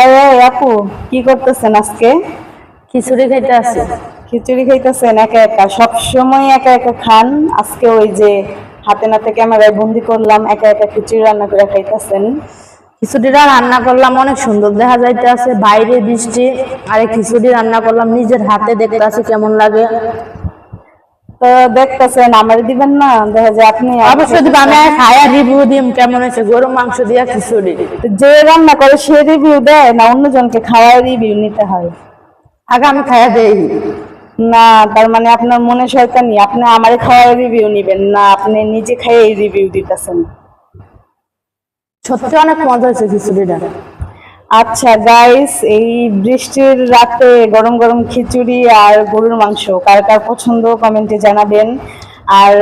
এই আপু, কি করতেছেন আজকে? খিচুড়ি খাইতে আছে। খিচুড়ি খাইতেছেন একা একা? সব সময় একা একা খান? আজকে ওই যে হাতে নাতে ক্যামেরায় বন্দি করলাম, একা একা খিচুড়ি রান্না করে খাইতেছেন। খিচুড়িটা রান্না করলাম, অনেক সুন্দর দেখা যাইতে আছে, বাইরে বৃষ্টি আর এই খিচুড়ি রান্না করলাম নিজের হাতে, দেখতে আছে কেমন লাগে। তো দেখতেছেন, আমার দিবেন না? দেখা যায় আপনি অবশ্যই দিব, আমি খায়া রিভিউ দিম কেমন হয়েছে। গরু মাংস দিয়া খিচুড়ি। যে রান্না করে সে রিভিউ দেয় না অন্যজনকে খাওয়ার রিভিউ নিতে হয়? আগে আমি খায়া দেই। না, তার মানে আপনার মনে শয়তানি, আপনি আমার খাওয়ার রিভিউ নিবেন না, আপনি নিজে খাইয়ে রিভিউ দিতেছেন। সত্যি অনেক মজা হয়েছে খিচুড়িটা। আচ্ছা গাইস, এই বৃষ্টির রাতে গরম গরম খিচুড়ি আর গরুর মাংস কার কার পছন্দ কমেন্টে জানাবেন। আর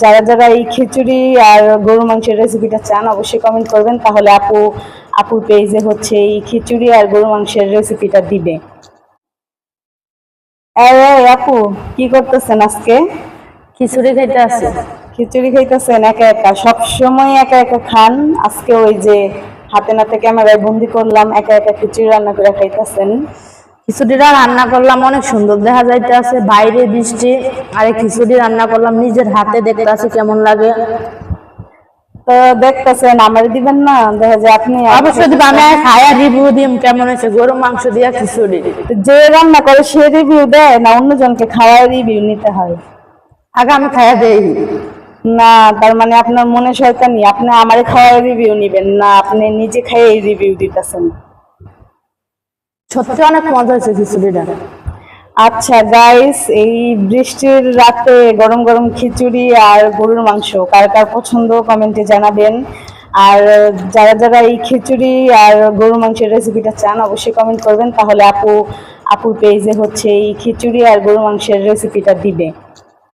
যারা যারা এই খিচুড়ি আর গরুর মাংসের রেসিপিটা চান অবশ্যই কমেন্ট করবেন, তাহলে আপুর পেজে হচ্ছে এই খিচুড়ি আর গরুর মাংসের রেসিপিটা দিবে। এই আপু, কি করতেছেন আজকে? খিচুড়ি খাইতে আছে। খিচুড়ি খাইতেছেন একা একা? সব সময় একা একা খান? আজকে ওই যে হাতে নাতে ক্যামেরায় বন্দি করলাম, একা একা খিচুড়ি রান্না করে খাইতেছেন। খিচুড়িটা রান্না করলাম, অনেক সুন্দর দেখা যাইতে আছে, বাইরে বৃষ্টি আর এই খিচুড়ি রান্না করলাম নিজের হাতে, দেখতে আছে কেমন লাগে। তো দেখতেছেন, আমার দিবেন না? দেখা যায় আপনি অবশ্যই দিব, আমি খায়া রিভিউ দিম কেমন হয়েছে। গরু মাংস দিয়া খিচুড়ি। যে রান্না করে সে রিভিউ দেয় না অন্যজনকে খাওয়ার রিভিউ নিতে হয়? আগে আমি খায়া দেই। না, তার মানে আপনার মনে শয়তানি, আপনি আমার খাওয়ার রিভিউ নিবেন না, আপনি নিজে খাইয়ে রিভিউ দিতেছেন। সত্যি অনেক মজা হয়েছে খিচুড়িটা। আচ্ছা গাইস, এই বৃষ্টির রাতে গরম গরম খিচুড়ি আর গরুর মাংস কার কার পছন্দ কমেন্টে জানাবেন। আর যারা যারা এই খিচুড়ি আর গরুর মাংসের রেসিপিটা চান অবশ্যই কমেন্ট করবেন, তাহলে আপুর পেজে হচ্ছে এই খিচুড়ি আর গরুর মাংসের রেসিপিটা দিবে।